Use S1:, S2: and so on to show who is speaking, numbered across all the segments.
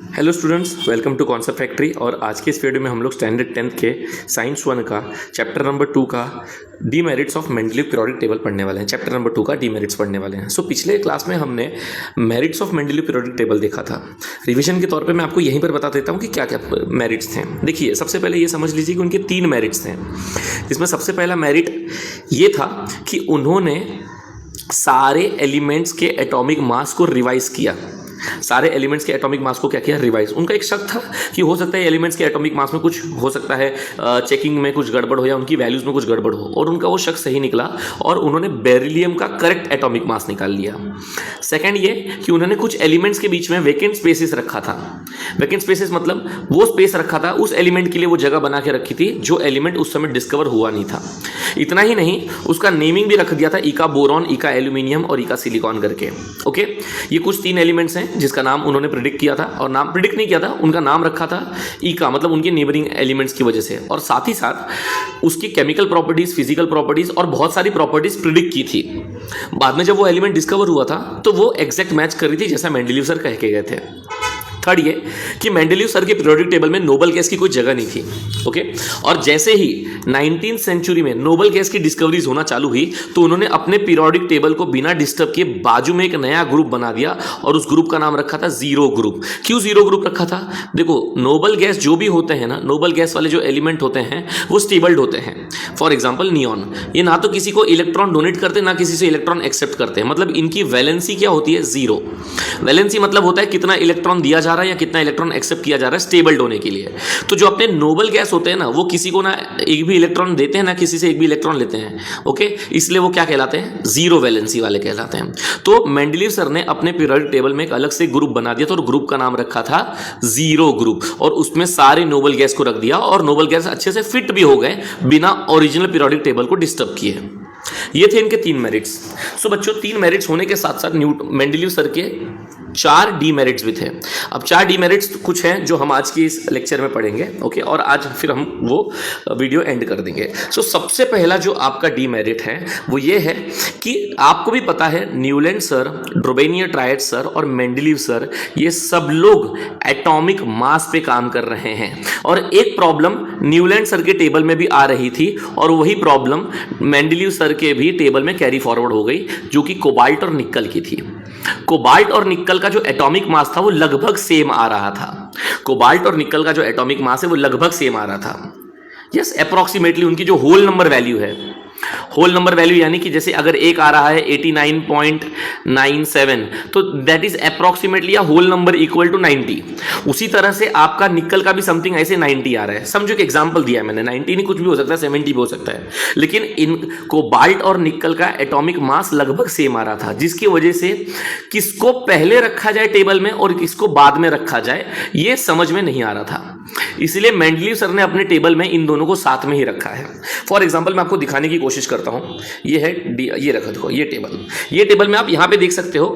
S1: Hello students, welcome to concept factory. और आज के इस वीडियो में हम लोग स्टैंडर्ड 10th के साइंस 1 का चैप्टर नंबर 2 का demerits of Mendeleev periodic table पढ़ने वाले हैं। चैप्टर नंबर 2 का डीमेरिट्स पढ़ने वाले हैं। सो पिछले क्लास में हमने merits of Mendeleev periodic table देखा था। रिवीजन के तौर पे मैं आपको यहीं पर बता देता हूँ कि क्या क्या मेरिट्स थे। देखिए, सबसे पहले ये समझ लीजिए कि उनके 3 मेरिट्स थे। इसमें सबसे पहला मेरिट ये था कि उन्होंने सारे एलिमेंट्स के एटॉमिक मास को रिवाइज किया। सारे एलिमेंट्स के एटॉमिक मास को क्या किया? रिवाइज। उनका एक शक था कि हो सकता है एलिमेंट्स के एटॉमिक मास में कुछ हो सकता है, चेकिंग में कुछ गड़बड़ हो या उनकी वैल्यूज में कुछ गड़बड़ हो, और उनका वो शक सही निकला और उन्होंने बेरिलियम का करेक्ट एटॉमिक मास निकाल लिया। सेकेंड ये कि उन्होंने कुछ एलिमेंट्स के बीच में वेकेंट स्पेसेस रखा था। वेकेंट स्पेसेस मतलब वो स्पेस रखा था, उस एलिमेंट के लिए वो जगह बना के रखी थी जो एलिमेंट उस समय डिस्कवर हुआ नहीं था। इतना ही नहीं, उसका नेमिंग भी रख दिया था, इका बोरॉन, इका एल्यूमिनियम और इका सिलिकॉन करके। ओके, ये कुछ 3 एलिमेंट्स हैं जिसका नाम उन्होंने प्रेडिक्ट किया था, और नाम प्रेडिक्ट नहीं किया था, उनका नाम रखा था इका, मतलब उनके नेबरिंग एलिमेंट्स की वजह से। और साथ ही साथ उसकी केमिकल प्रॉपर्टीज, फिजिकल प्रॉपर्टीज और बहुत सारी प्रॉपर्टीज प्रेडिक्ट की थी। बाद में जब वो एलिमेंट डिस्कवर हुआ था तो वो एग्जैक्ट मैच कर रही थी जैसा मेंडलीव सर कह के गए थे। थर्ड ये कि मेंडलीव सर के पीरियोडिक टेबल में नोबल गैस की कोई जगह नहीं थी। ओके, और जैसे ही 19th सेंचुरी में नोबल गैस की डिस्कवरीज होना चालू हुई तो उन्होंने अपने पीरियोडिक टेबल को बिना डिस्टर्ब किए बाजू में एक नया ग्रुप बना दिया और उस ग्रुप का नाम रखा था जीरो ग्रुप। क्यों जीरो ग्रुप रखा था? देखो, नोबल गैस जो भी होते हैं ना, नोबल गैस वाले जो एलिमेंट होते हैं वो स्टेबल्ड होते हैं। फॉर एग्जाम्पल नियॉन, ये ना तो किसी को इलेक्ट्रॉन डोनेट करते ना किसी से इलेक्ट्रॉन एक्सेप्ट करते हैं। मतलब इनकी वैलेंसी क्या होती है? जीरो। वैलेंसी मतलब होता है कितना इलेक्ट्रॉन दिया जा रहा है या कितना इलेक्ट्रॉन एक्सेप्ट किया जा रहा है स्टेबल्ड होने के लिए। तो जो अपने नोबल गैस होते हैं ना, वो किसी को ना एक भी इलेक्ट्रॉन देते हैं ना किसी से एक भी इलेक्ट्रॉन लेते हैं। ओके, इसलिए वो क्या कहलाते हैं? जीरो वैलेंसी वाले कहलाते हैं। तो मेंडलीव सर ने अपने पीरियोडिक टेबल में एक अलग से ग्रुप बना दिया था और ग्रुप का नाम रखा था जीरो ग्रुप, और उसमें सारे नोबल गैस को रख दिया और नोबल गैस अच्छे से फिट भी हो गए बिना ओरिजिनल पीरियोडिक टेबल को डिस्टर्ब किए। ये थे इनके 3 मेरिट्स। सो बच्चों, 3 मेरिट्स होने के साथ साथ मेंडलीव सर के 4 डीमेरिट्स भी थे। अब 4 डीमेरिट्स कुछ हैं जो हम आज की इस लेक्चर में पढ़ेंगे। ओके, और आज फिर हम वो वीडियो एंड कर देंगे। सो सबसे पहला जो आपका डीमेरिट है वो ये है कि आपको भी पता है न्यूलैंड सर, ड्रोबेनियर ट्रायड सर और मेंडलीव सर, ये सब लोग एटॉमिक मास पे काम कर रहे हैं। और एक प्रॉब्लम न्यूलैंड सर के टेबल में भी आ रही थी और वही प्रॉब्लम मेंडलीव सर के भी टेबल में कैरी फॉरवर्ड हो गई, जो कि कोबाल्ट और निकल की थी। कोबाल्ट और निकल का जो एटॉमिक मास था वो लगभग सेम आ रहा था। कोबाल्ट और निकल का जो एटॉमिक मास है वो लगभग सेम आ रहा था। यस, अप्रोक्सीमेटली उनकी जो होल नंबर वैल्यू है, होल नंबर वैल्यू यानी कि जैसे अगर एक आ रहा है 89.97, तो that is approximately a whole number equal to 90। उसी तरह से आपका निकल का भी समथिंग ऐसे 90 आ रहा है। समझो कि एग्जांपल दिया है मैंने, 90 नहीं, कुछ भी हो सकता है, 70 भी हो सकता है, लेकिन इन कोबाल्ट और निकल का एटॉमिक मास लगभग सेम आ रहा था, जिसकी वजह से किसको पहले रखा जाए टेबल में और किसको बाद में रखा जाए ये समझ में नहीं आ रहा था। इसलिए मेंडलीव सर ने अपने टेबल में इन दोनों को साथ में ही रखा है। फॉर एग्जांपल मैं आपको दिखाने की कोशिश करता हूं। ये है ये रखा, देखो ये टेबल में आप यहां पे देख सकते हो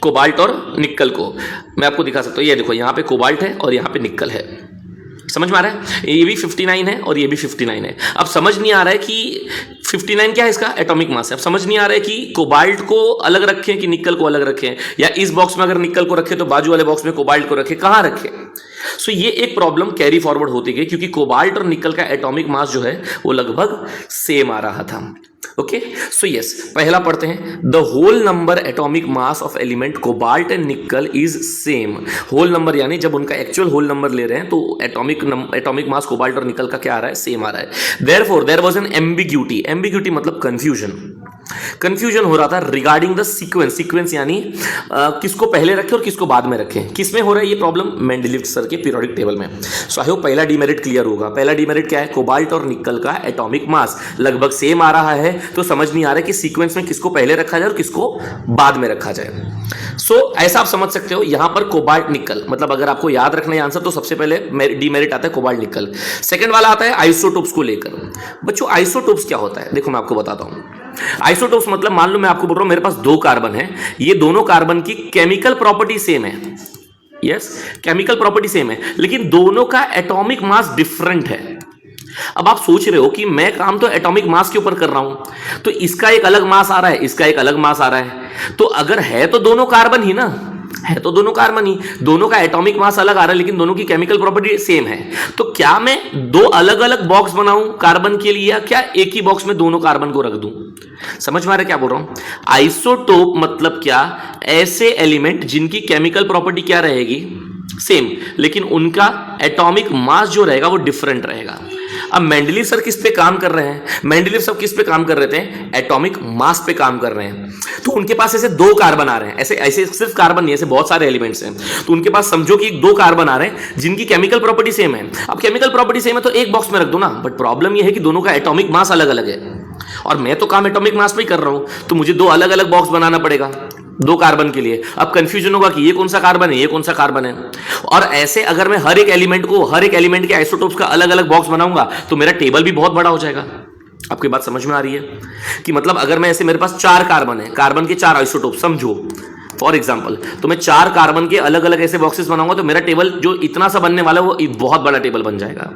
S1: कोबाल्ट और निकल को। मैं आपको दिखा सकता हूं, ये देखो यहां पे कोबाल्ट है और यहां पे निकल है। समझ में आ रहा है? ये भी 59 है और ये भी 59 है। अब समझ नहीं आ रहा है कि 59 क्या है इसका एटॉमिक मास है। अब समझ नहीं आ रहा है कि कोबाल्ट को अलग रखें कि निकल को अलग रखें, या इस बॉक्स में अगर निकल को रखें तो बाजू वाले बॉक्स में कोबाल्ट को रखें, कहां रखें। सो ये एक प्रॉब्लम कैरी फॉरवर्ड होती गई क्योंकि कोबाल्ट और निकल का एटॉमिक मास जो है वो लगभग सेम आ रहा था। ओके, सो यस, पहला पढ़ते हैं। The whole number atomic mass of element cobalt and nickel is same. Whole number यानी जब उनका एक्चुअल होल नंबर ले रहे हैं तो एटॉमिक मास कोबाल्ट और निकल का क्या आ रहा है? सेम आ रहा है। Therefore there was an ambiguity. Ambiguity मतलब कंफ्यूजन हो रहा था रिगार्डिंग द सीक्वेंस यानी किसको पहले रखें और किसको बाद में रखें। किसमें हो रहा है ये प्रॉब्लम? मेंडलीव सर के पीरियोडिक टेबल में। सो आई होप पहला डीमेरिट क्लियर होगा। पहला डीमेरिट क्या है? कोबाल्ट और निकल का एटॉमिक मास लगभग सेम आ रहा है, तो समझ नहीं आ रहा है कि सीक्वेंस में किसको पहले रखा जाए और किसको बाद में रखा जाए। सो ऐसा आप समझ सकते हो यहां पर कोबाल्ट निकल, मतलब अगर आपको याद रखना है आंसर तो सबसे पहले डीमेरिट आता है कोबाल्ट निकल। सेकंड वाला आता है आइसोटोप्स को लेकर। बच्चों, आइसोटोप्स क्या होता है? देखो मैं आपको बताता हूं। आइसोटोप्स मतलब मान लो मैं आपको बोल रहा हूं मेरे पास 2 कार्बन है, ये दोनों कार्बन की केमिकल प्रॉपर्टी सेम है। यस, केमिकल प्रॉपर्टी सेम है, लेकिन दोनों का एटॉमिक मास डिफरेंट है। अब आप सोच रहे हो कि मैं काम तो एटॉमिक मास के ऊपर कर रहा हूं, तो इसका एक अलग मास आ रहा है, इसका एक अलग मास आ रहा है, तो अगर है तो दोनों कार्बन ही ना, है तो दोनों कार्बन ही, दोनों का एटॉमिक मास अलग आ रहा है लेकिन दोनों की केमिकल प्रॉपर्टी सेम है। तो क्या मैं दो अलग अलग बॉक्स बनाऊं कार्बन के लिए, या क्या एक ही बॉक्स में दोनों कार्बन को रख दूं? समझ में आ रहा है क्या बोल रहा हूं? आइसोटोप मतलब क्या? ऐसे एलिमेंट जिनकी केमिकल प्रॉपर्टी क्या रहेगी, सेम, लेकिन उनका एटॉमिक मास जो रहेगा वो डिफरेंट रहेगा। अब मेंडलीव सर किस पे काम कर रहे हैं? मेंडलीव सर किस पे काम कर रहे थे? एटॉमिक मास पे काम कर रहे हैं। तो उनके पास ऐसे दो कार्बन आ रहे हैं, ऐसे ऐसे सिर्फ कार्बन नहीं, ऐसे बहुत सारे एलिमेंट्स हैं। तो उनके पास समझो कि दो कार्बन आ रहे हैं जिनकी केमिकल प्रॉपर्टी सेम है। अब केमिकल प्रॉपर्टी सेम है तो एक बॉक्स में रख दो ना, बट प्रॉब्लम यह है कि दोनों का एटॉमिक मास अलग अलग है और मैं तो काम एटॉमिक मास पे ही कर रहा हूं, तो मुझे दो अलग अलग बॉक्स बनाना पड़ेगा दो कार्बन के लिए। अब कंफ्यूजन होगा कि ये कौन सा कार्बन है, ये कौन सा कार्बन है। और ऐसे अगर मैं हर एक एलिमेंट के आइसोटोप्स का अलग अलग बॉक्स बनाऊंगा तो मेरा टेबल भी बहुत बड़ा हो जाएगा। आपकी बात समझ में आ रही है कि मतलब अगर मैं ऐसे, मेरे पास 4 कार्बन है, कार्बन के 4 आइसोटोप समझो फॉर एग्जाम्पल, तो मैं 4 कार्बन के अलग अलग ऐसे बॉक्सेस बनाऊंगा तो मेरा टेबल जो इतना सा बनने वाला है वो बहुत बड़ा टेबल बन जाएगा।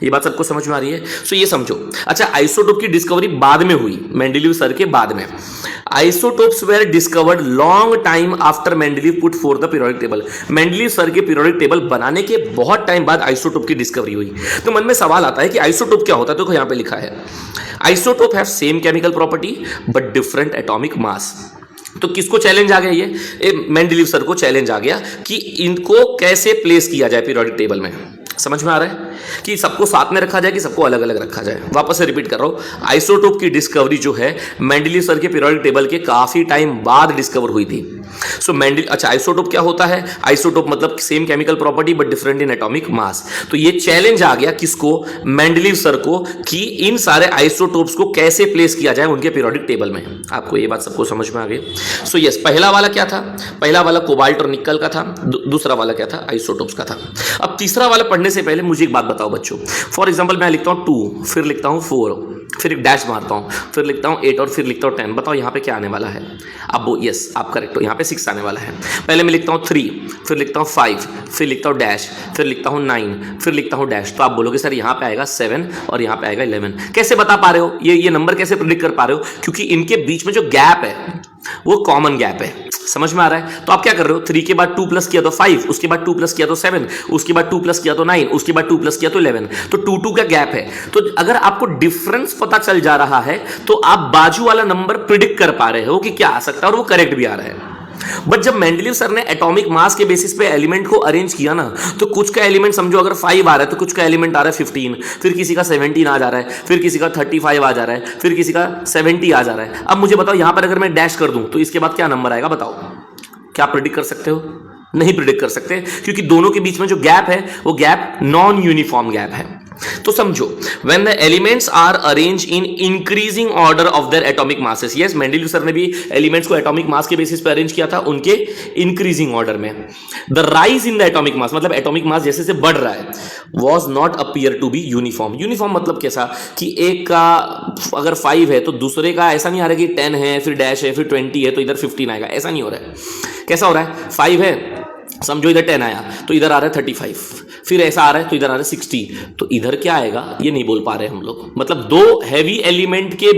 S1: ये बात सबको समझ में आ रही है? सो ये समझो। अच्छा, आइसोटोप की डिस्कवरी बाद में हुई, मेंडलीव सर के बाद में। Isotopes were discovered long time after Mendeleev put for the periodic table. Mendeleev sir के पीरियोडिक टेबल बनाने के बहुत टाइम बाद आइसोटोप की डिस्कवरी हुई। तो मन में सवाल आता है कि आइसोटोप क्या होता है? तो यहां पे लिखा है isotope have same chemical property but different atomic mass. तो किसको चैलेंज आ गया? ये मेंडलीव सर को चैलेंज आ गया कि इनको कैसे प्लेस किया जाए पीरियोडिक टेबल में। समझ में आ रहा है कि सबको साथ में रखा जाए कि सबको अलग अलग रखा जाए? वापस से रिपीट कर रहा हूं, आइसोटोप की डिस्कवरी जो है मेंडलीव सर के पीरियोडिक टेबल के काफी टाइम बाद डिस्कवर हुई थी। सो अच्छा, आइसोटोप क्या होता है? आइसोटोप मतलब same chemical property but different in atomic mass. तो ये चैलेंज आ गया किसको? मेंडलीव सर को, कि इन सारे आइसोटोप्स को कैसे प्लेस किया जाए उनके पीरियोडिक टेबल में। आपको ये बात सबको समझ में आ गई? सो यस, पहला वाला क्या था? पहला वाला कोबाल्ट और निकल का था। दूसरा वाला क्या था? आइसोटोप्स का था। अब तीसरा वाला पढ़ने से पहले मुझे एक बात बताओ बच्चों। फॉर एग्जाम्पल मैं लिखता हूं 2, फिर लिखता हूं 4, फिर एक डैश मारता हूं, फिर लिखता हूं 8 और फिर लिखता हूं 10। बताओ यहां पे क्या आने वाला है? अब वो यस, आप करेक्ट हो, यहां पे 6 आने वाला है। पहले मैं लिखता हूं 3, फिर लिखता हूं 5, फिर लिखता हूं डैश, फिर लिखता हूं 9, फिर लिखता हूं डैश। तो आप बोलोगे सर यहां पे आएगा 7 और यहां पे आएगा 11। कैसे बता पा रहे हो? ये नंबर कैसे प्रेडिक्ट कर पा रहे हो? क्योंकि इनके बीच में जो गैप है वो कॉमन गैप है। समझ में आ रहा है? तो आप क्या कर रहे हो? 3 के बाद 2 प्लस किया तो 5, उसके बाद 2 प्लस किया तो 7, उसके बाद 2 प्लस किया तो 9, उसके बाद 2 प्लस किया तो 11। तो 2 का गैप है। तो अगर आपको डिफरेंस पता चल जा रहा है तो आप बाजू वाला नंबर प्रिडिक्ट कर पा रहे हो कि क्या आ सकता है और वो करेक्ट भी आ रहा है। बट जब मेंडलीव सर ने एटॉमिक मास के बेसिस पे एलिमेंट को अरेंज किया ना, तो कुछ का एलिमेंट समझो अगर 5 आ रहा है तो कुछ का एलिमेंट आ रहा है 15, फिर किसी का 17 आ जा रहा है, फिर किसी का 35 आ जा रहा है, फिर किसी का 70 आ जा रहा है। अब मुझे बताओ यहां पर अगर मैं डैश कर दूं तो इसके बाद क्या नंबर आएगा? बताओ, क्या प्रेडिक्ट कर सकते हो? नहीं प्रेडिक्ट कर सकते, क्योंकि दोनों के बीच में जो गैप है वो गैप नॉन यूनिफॉर्म गैप है। तो समझो, when the elements are arranged in increasing order of their atomic masses, yes, Mendeleev sir ने भी एलिमेंट्स को एटॉमिक मास के बेसिस पे अरेंज किया था उनके इंक्रीजिंग ऑर्डर में। The rise in the atomic mass मतलब एटॉमिक मास जैसे से बढ़ रहा है, was not appear to be uniform। Uniform मतलब कैसा कि एक का अगर 5 है तो दूसरे का ऐसा नहीं आ रहा कि 10 है फिर डैश है फिर 20 है तो इधर 15 आएगा, ऐसा नहीं हो रहा है। कैसा हो रहा है? 5 है, समझो इधर 10 आया तो इधर आ रहा है 35, फिर ऐसा आ रहा है तो इधर आ रहा है 60, तो इधर क्या आएगा ये नहीं बोल पा रहे हम लोग। मतलब दो हैवी एलिमेंट के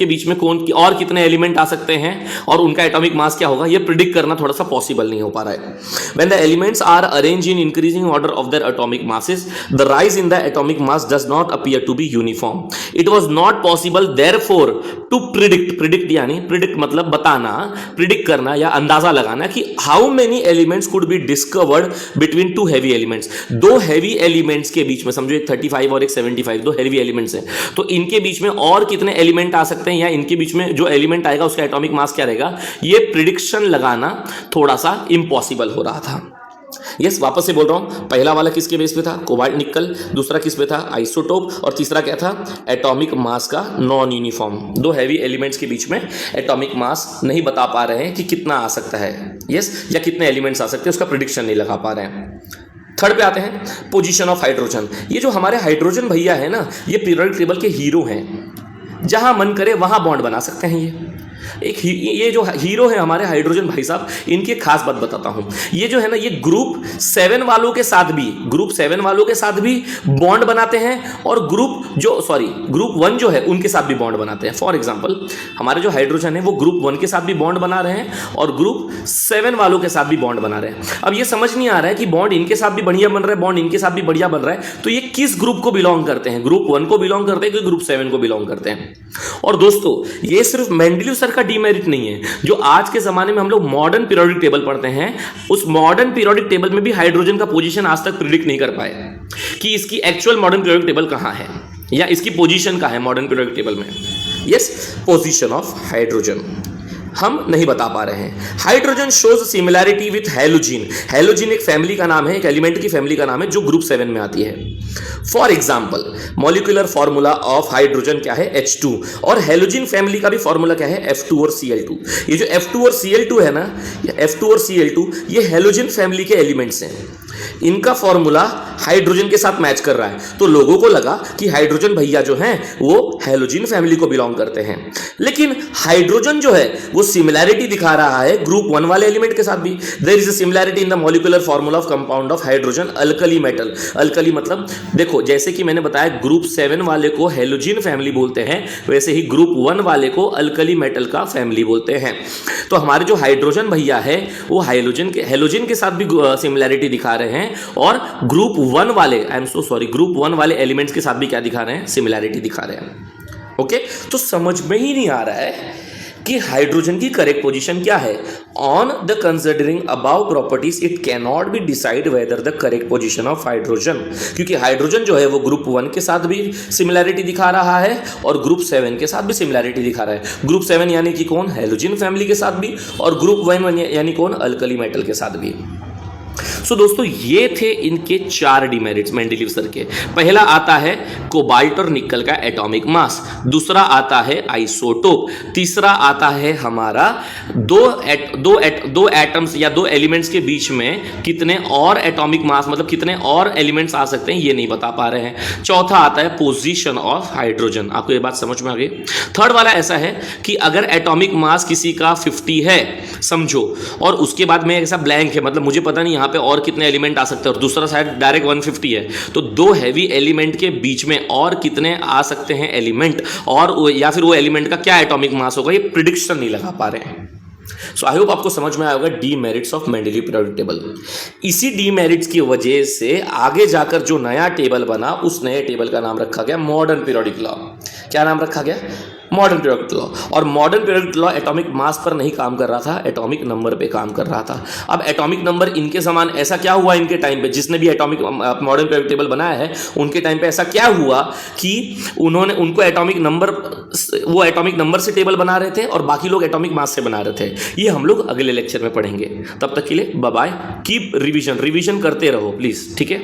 S1: बीच में कौन और कितने एलिमेंट आ सकते हैं और उनका एटॉमिक मास क्या होगा ये प्रिडिक्ट करना थोड़ा सा पॉसिबल नहीं हो पा रहा है। When the elements are arranged in increasing order of their atomic masses, the rise in the atomic mass does not appear to be uniform. It was not possible therefore to predict यानी predict मतलब बताना, predict करना या अंदाजा लगाना कि how many elements could be discovered between two heavy elements। दो heavy elements के बीच में, समझो एक 35 और एक 75, दो heavy elements हैं, तो इनके बीच में और कितने एलिमेंट आ सकते हैं या इनके बीच में जो एलिमेंट आएगा उसका एटॉमिक मास क्या रहेगा, ये प्रिडिक्शन लगाना थोड़ा सा इम्पॉसिबल हो रहा था। यस, वापस से बोल रहा हूं, पहला वाला किसके बेस पे था? Cobalt nickel. दूसरा किस पे था? आइसोटोप। और तीसरा क्या था? एटॉमिक मास का नॉन यूनिफॉर्म। दो हैवी एलिमेंट्स के बीच में एटॉमिक मास नहीं बता पा रहे हैं कि कितना आ सकता है, यस, या कितने एलिमेंट्स आ सकते हैं, उसका प्रिडिक्शन नहीं लगा पा रहे हैं। थर्ड पे आते हैं, पोजीशन ऑफ हाइड्रोजन। ये जो हमारे हाइड्रोजन भैया है ना, ये पीरियोडिक टेबल के हीरो हैं। जहां मन करे वहां बॉन्ड बना सकते हैं ये। ये जो हीरो है हमारे हाइड्रोजन भाई साहब, इनकी एक खास बात बताता हूं। ये जो है ना, ये ग्रुप 7 वालों के साथ भी बॉन्ड बनाते हैं, और ग्रुप 1 जो है उनके साथ भी बॉन्ड बनाते हैं। फॉर एग्जांपल हमारे जो हाइड्रोजन है वो ग्रुप 1 के साथ भी बॉन्ड बना रहे हैं और ग्रुप 7 वालों के साथ भी बॉन्ड बना रहे हैं। अब ये समझ नहीं आ रहा है कि बॉन्ड इनके साथ भी बढ़िया बन रहा है, बॉन्ड इनके साथ भी बढ़िया बन रहा है, तो ये किस ग्रुप को बिलोंग करते हैं? ग्रुप 1 को बिलोंग करते हैं कि ग्रुप 7 को बिलोंग करते हैं? और दोस्तों ये सिर्फ मेंडलीव सर का डीमेरिट नहीं है, जो आज के जमाने में हम लोग मॉडर्न पीरियोडिक टेबल पढ़ते हैं, उस मॉडर्न पीरियोडिक टेबल में भी हाइड्रोजन का पोजीशन आज तक प्रिडिक्ट नहीं कर पाए कि इसकी एक्चुअल मॉडर्न पीरियोडिक टेबल कहां है या इसकी पोजीशन कहां है मॉडर्न पीरियोडिक टेबल में। यस, पोजीशन ऑफ हाइड्रोजन हम नहीं बता पा रहे हैं। Hydrogen shows similarity with halogen. Halogen एक फैमिली का नाम है, एक एलिमेंट की फैमिली का नाम है जो ग्रुप 7 में आती है। For example molecular formula of hydrogen क्या है? H2। और हैलोजिन फैमिली का भी फॉर्मूला क्या है? F2 और Cl2। ये जो F2 और Cl2 है ना, F2 और Cl2 ये हैलोजिन फैमिली के एलिमेंट्स हैं। इनका फॉर्मूला हाइड्रोजन के साथ मैच कर रहा है, तो लोगों को लगा कि हाइड्रोजन भैया जो हैं वो हैलोजिन फैमिली को बिलोंग करते हैं। लेकिन हाइड्रोजन जो है वो सिमिलैरिटी दिखा रहा है ग्रुप 1 वाले एलिमेंट के साथ भी। There is a similarity in the molecular formula of compound of hydrogen alkali metal. Alkali मतलब देखो, जैसे कि मैंने बताया ग्रुप 7 वाले को हैलोजिन फैमिली बोलते हैं, वैसे ही ग्रुप 1 वाले को अल्कली मेटल का फैमिली बोलते हैं। तो हमारे जो हाइड्रोजन भैया है वो हैलोजिन के साथ भी सिमिलैरिटी दिखा रहे हैं, और ग्रुप 1 वाले ग्रुप 1 वाले एलिमेंट्स के साथ भी क्या दिखा रहे हैं? सिमिलैरिटी दिखा रहे हैं। ओके, तो समझ में ही नहीं आ रहा है कि हाइड्रोजन की करेक्ट पोजीशन क्या है। On the considering above properties it can not be decide whether the correct position of hydrogen, क्योंकि हाइड्रोजन जो है वो ग्रुप 1 के साथ भी सिमिलैरिटी दिखा रहा है और ग्रुप 7 के साथ भी सिमिलैरिटी दिखा रहा है। ग्रुप 7 यानी कि कौन? हैलोजिन फैमिली के साथ भी, और ग्रुप 1 यानी कौन? अल्कली मेटल के साथ भी। सो दोस्तों ये थे इनके 4 डीमेरिट्स मेंडलीव सर के। पहला आता है कोबाल्ट और निकल का एटॉमिक मास, दूसरा आता है आइसोटोप, तीसरा आता है हमारा दो एटम्स या 2 एलिमेंट्स के बीच में कितने और एटॉमिक मास मतलब कितने और एलिमेंट्स आ सकते हैं ये नहीं बता पा रहे हैं। चौथा आता है पोजीशन ऑफ हाइड्रोजन। आपको ये बात समझ में आ गई? थर्ड वाला ऐसा है कि अगर एटॉमिक मास किसी का 50 है समझो, और उसके बाद में ऐसा ब्लैंक है, मतलब मुझे पता नहीं यहाँ पे और कितने एलिमेंट आ सकते हैं, और दूसरा साइड डायरेक्ट 150 है, तो 2 हैवी एलिमेंट के बीच में और कितने आ सकते हैं एलिमेंट, और या फिर वो एलिमेंट का क्या एटॉमिक मास होगा, ये प्रिडिक्शन नहीं लगा पा रहे हैं। सो आई होप आपको समझ में आया होगा demerits of Mendeleev periodic table. इसी डीमेरिट्स की वजह से आगे जाकर जो नया टेबल बना, उस नए टेबल का नाम रखा गया मॉडर्न पीरियोडिक लॉ। क्या नाम रखा गया? Modern periodic law. और modern periodic law atomic mass पर नहीं काम कर रहा था, एटॉमिक नंबर पे काम कर रहा था। अब एटॉमिक नंबर इनके समान ऐसा क्या हुआ इनके टाइम पे, जिसने भी एटॉमिक मॉडर्न पीरियोडिक टेबल बनाया है उनके टाइम पे ऐसा क्या हुआ कि उनको एटॉमिक नंबर, वो एटॉमिक नंबर से टेबल बना रहे थे और बाकी लोग एटॉमिक मास से बना रहे थे। ये हम लोग अगले लेक्चर में पढ़ेंगे। तब तक के लिए बाय बाय, कीप रिवीजन करते रहो प्लीज, ठीक है।